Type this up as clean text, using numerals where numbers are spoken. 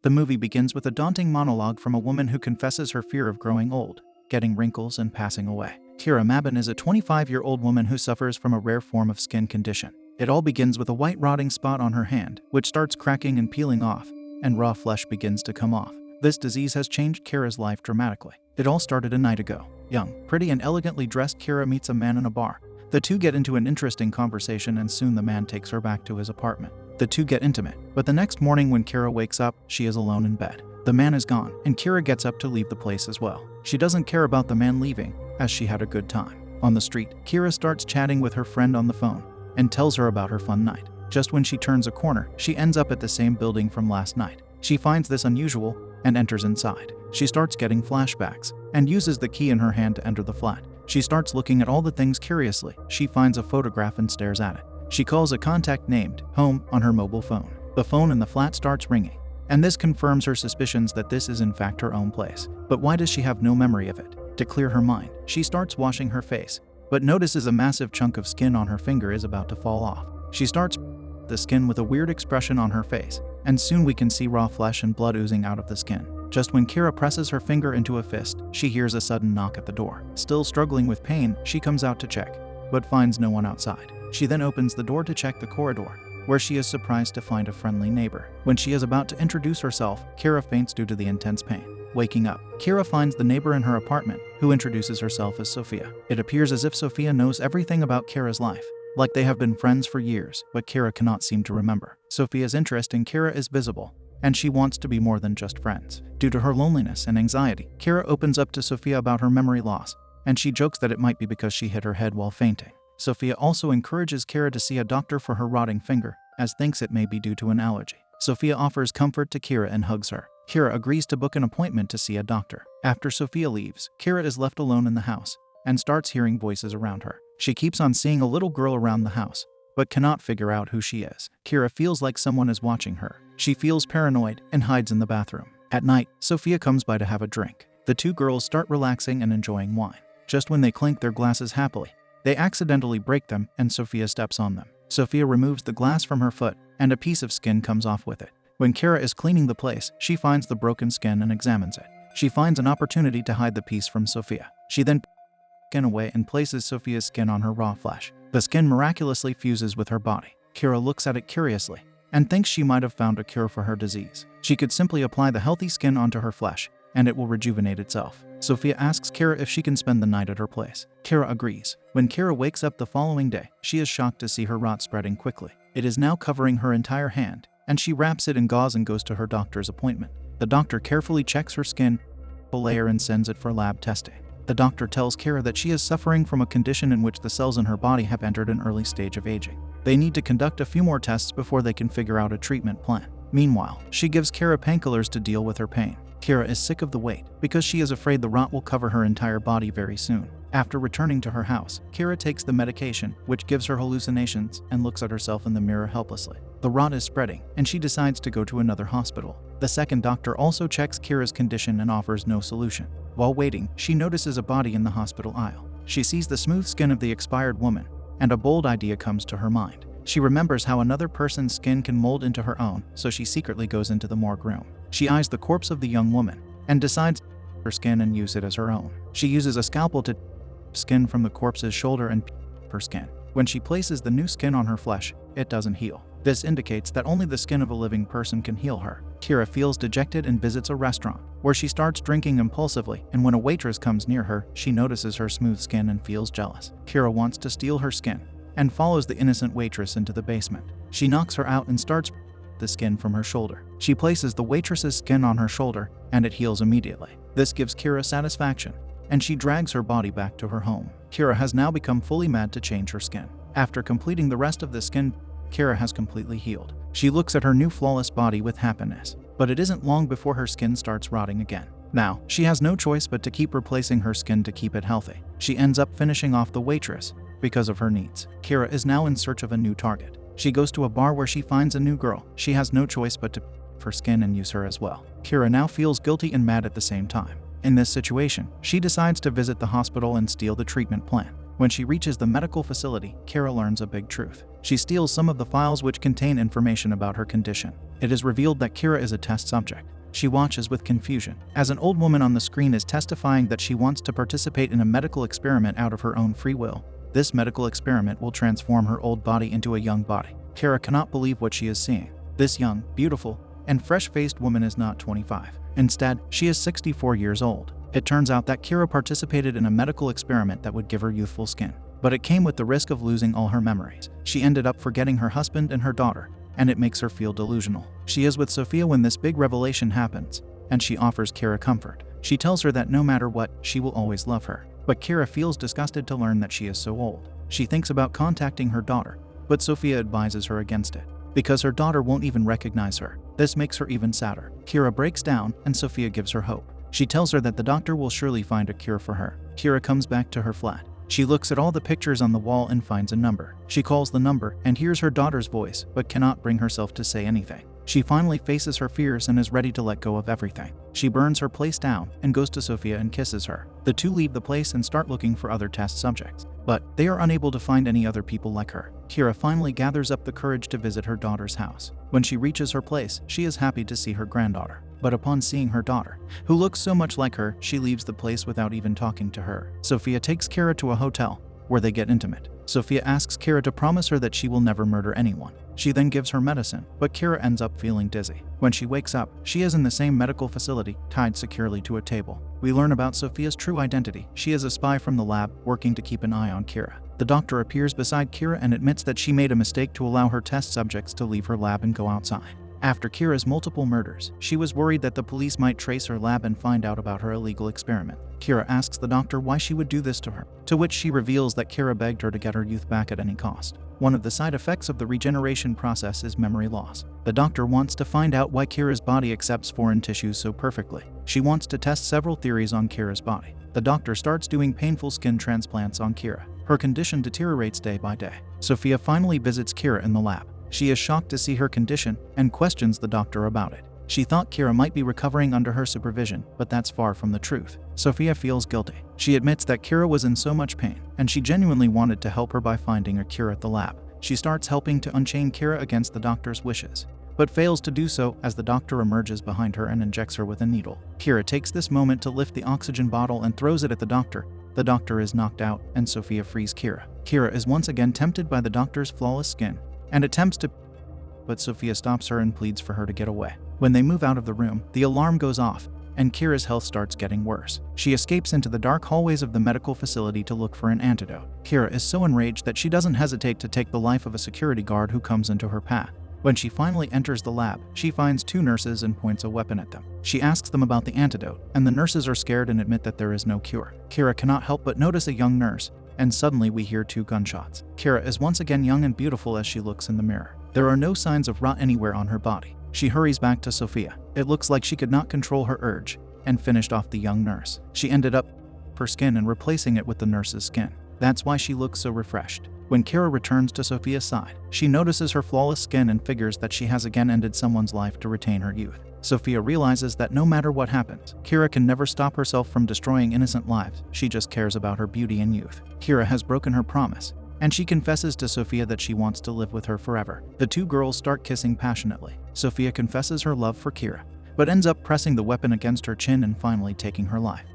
The movie begins with a daunting monologue from a woman who confesses her fear of growing old, getting wrinkles, and passing away. Kira Mabin is a 25-year-old woman who suffers from a rare form of skin condition. It all begins with a white rotting spot on her hand, which starts cracking and peeling off, and raw flesh begins to come off. This disease has changed Kira's life dramatically. It all started a night ago. Young, pretty, and elegantly dressed Kira meets a man in a bar. The two get into an interesting conversation, and soon the man takes her back to his apartment. The two get intimate, but the next morning when Kira wakes up, she is alone in bed. The man is gone, and Kira gets up to leave the place as well. She doesn't care about the man leaving, as she had a good time. On the street, Kira starts chatting with her friend on the phone and tells her about her fun night. Just when she turns a corner, she ends up at the same building from last night. She finds this unusual and enters inside. She starts getting flashbacks and uses the key in her hand to enter the flat. She starts looking at all the things curiously. She finds a photograph and stares at it. She calls a contact named Home on her mobile phone. The phone in the flat starts ringing, and this confirms her suspicions that this is in fact her own place. But why does she have no memory of it? To clear her mind, she starts washing her face, but notices a massive chunk of skin on her finger is about to fall off. She starts the skin with a weird expression on her face, and soon we can see raw flesh and blood oozing out of the skin. Just when Kira presses her finger into a fist, she hears a sudden knock at the door. Still struggling with pain, she comes out to check, but finds no one outside. She then opens the door to check the corridor, where she is surprised to find a friendly neighbor. When she is about to introduce herself, Kira faints due to the intense pain. Waking up, Kira finds the neighbor in her apartment, who introduces herself as Sophia. It appears as if Sophia knows everything about Kira's life, like they have been friends for years, but Kira cannot seem to remember. Sophia's interest in Kira is visible, and she wants to be more than just friends. Due to her loneliness and anxiety, Kira opens up to Sophia about her memory loss, and she jokes that it might be because she hit her head while fainting. Sophia also encourages Kira to see a doctor for her rotting finger, as thinks it may be due to an allergy. Sophia offers comfort to Kira and hugs her. Kira agrees to book an appointment to see a doctor. After Sophia leaves, Kira is left alone in the house and starts hearing voices around her. She keeps on seeing a little girl around the house, but cannot figure out who she is. Kira feels like someone is watching her. She feels paranoid and hides in the bathroom. At night, Sophia comes by to have a drink. The two girls start relaxing and enjoying wine. Just when they clink their glasses happily, they accidentally break them and Sophia steps on them. Sophia removes the glass from her foot and a piece of skin comes off with it. When Kira is cleaning the place, she finds the broken skin and examines it. She finds an opportunity to hide the piece from Sophia. She then pulls the skin away and places Sophia's skin on her raw flesh. The skin miraculously fuses with her body. Kira looks at it curiously and thinks she might have found a cure for her disease. She could simply apply the healthy skin onto her flesh and it will rejuvenate itself. Sophia asks Kira if she can spend the night at her place. Kira agrees. When Kira wakes up the following day, she is shocked to see her rot spreading quickly. It is now covering her entire hand, and she wraps it in gauze and goes to her doctor's appointment. The doctor carefully checks her skin, a layer, and sends it for lab testing. The doctor tells Kira that she is suffering from a condition in which the cells in her body have entered an early stage of aging. They need to conduct a few more tests before they can figure out a treatment plan. Meanwhile, she gives Kira painkillers to deal with her pain. Kira is sick of the wait because she is afraid the rot will cover her entire body very soon. After returning to her house, Kira takes the medication, which gives her hallucinations, and looks at herself in the mirror helplessly. The rot is spreading, and she decides to go to another hospital. The second doctor also checks Kira's condition and offers no solution. While waiting, she notices a body in the hospital aisle. She sees the smooth skin of the expired woman, and a bold idea comes to her mind. She remembers how another person's skin can mold into her own, so she secretly goes into the morgue room. She eyes the corpse of the young woman and decides to take her skin and use it as her own. She uses a scalpel to skin from the corpse's shoulder and her skin. When she places the new skin on her flesh, it doesn't heal. This indicates that only the skin of a living person can heal her. Kira feels dejected and visits a restaurant, where she starts drinking impulsively, and when a waitress comes near her, she notices her smooth skin and feels jealous. Kira wants to steal her skin and follows the innocent waitress into the basement. She knocks her out and starts the skin from her shoulder. She places the waitress's skin on her shoulder, and it heals immediately. This gives Kira satisfaction, and she drags her body back to her home. Kira has now become fully mad to change her skin. After completing the rest of the skin, Kira has completely healed. She looks at her new flawless body with happiness, but it isn't long before her skin starts rotting again. Now, she has no choice but to keep replacing her skin to keep it healthy. She ends up finishing off the waitress because of her needs. Kira is now in search of a new target. She goes to a bar where she finds a new girl. She has no choice but to her skin and use her as well. Kira now feels guilty and mad at the same time. In this situation, she decides to visit the hospital and steal the treatment plan. When she reaches the medical facility, Kira learns a big truth. She steals some of the files which contain information about her condition. It is revealed that Kira is a test subject. She watches with confusion as an old woman on the screen is testifying that she wants to participate in a medical experiment out of her own free will. This medical experiment will transform her old body into a young body. Kira cannot believe what she is seeing. This young, beautiful, and fresh-faced woman is not 25. Instead, she is 64 years old. It turns out that Kira participated in a medical experiment that would give her youthful skin. But it came with the risk of losing all her memories. She ended up forgetting her husband and her daughter, and it makes her feel delusional. She is with Sophia when this big revelation happens, and she offers Kira comfort. She tells her that no matter what, she will always love her. But Kira feels disgusted to learn that she is so old. She thinks about contacting her daughter, but Sophia advises her against it, because her daughter won't even recognize her. This makes her even sadder. Kira breaks down, and Sophia gives her hope. She tells her that the doctor will surely find a cure for her. Kira comes back to her flat. She looks at all the pictures on the wall and finds a number. She calls the number and hears her daughter's voice, but cannot bring herself to say anything. She finally faces her fears and is ready to let go of everything. She burns her place down and goes to Sophia and kisses her. The two leave the place and start looking for other test subjects, but they are unable to find any other people like her. Kira finally gathers up the courage to visit her daughter's house. When she reaches her place, she is happy to see her granddaughter. But upon seeing her daughter, who looks so much like her, she leaves the place without even talking to her. Sophia takes Kira to a hotel, where they get intimate. Sophia asks Kira to promise her that she will never murder anyone. She then gives her medicine, but Kira ends up feeling dizzy. When she wakes up, she is in the same medical facility, tied securely to a table. We learn about Sophia's true identity. She is a spy from the lab, working to keep an eye on Kira. The doctor appears beside Kira and admits that she made a mistake to allow her test subjects to leave her lab and go outside. After Kira's multiple murders, she was worried that the police might trace her lab and find out about her illegal experiment. Kira asks the doctor why she would do this to her, to which she reveals that Kira begged her to get her youth back at any cost. One of the side effects of the regeneration process is memory loss. The doctor wants to find out why Kira's body accepts foreign tissues so perfectly. She wants to test several theories on Kira's body. The doctor starts doing painful skin transplants on Kira. Her condition deteriorates day by day. Sophia finally visits Kira in the lab. She is shocked to see her condition and questions the doctor about it. She thought Kira might be recovering under her supervision, but that's far from the truth. Sophia feels guilty. She admits that Kira was in so much pain, and she genuinely wanted to help her by finding a cure at the lab. She starts helping to unchain Kira against the doctor's wishes, but fails to do so as the doctor emerges behind her and injects her with a needle. Kira takes this moment to lift the oxygen bottle and throws it at the doctor. The doctor is knocked out, and Sophia frees Kira. Kira is once again tempted by the doctor's flawless skin, and attempts to, but Sophia stops her and pleads for her to get away. When they move out of the room, the alarm goes off, and Kira's health starts getting worse. She escapes into the dark hallways of the medical facility to look for an antidote. Kira is so enraged that she doesn't hesitate to take the life of a security guard who comes into her path. When she finally enters the lab, she finds two nurses and points a weapon at them. She asks them about the antidote, and the nurses are scared and admit that there is no cure. Kira cannot help but notice a young nurse, and suddenly we hear two gunshots. Kira is once again young and beautiful as she looks in the mirror. There are no signs of rot anywhere on her body. She hurries back to Sophia. It looks like she could not control her urge, and finished off the young nurse. She ended up her skin and replacing it with the nurse's skin. That's why she looks so refreshed. When Kira returns to Sophia's side, she notices her flawless skin and figures that she has again ended someone's life to retain her youth. Sophia realizes that no matter what happens, Kira can never stop herself from destroying innocent lives. She just cares about her beauty and youth. Kira has broken her promise, and she confesses to Sophia that she wants to live with her forever. The two girls start kissing passionately. Sophia confesses her love for Kira, but ends up pressing the weapon against her chin and finally taking her life.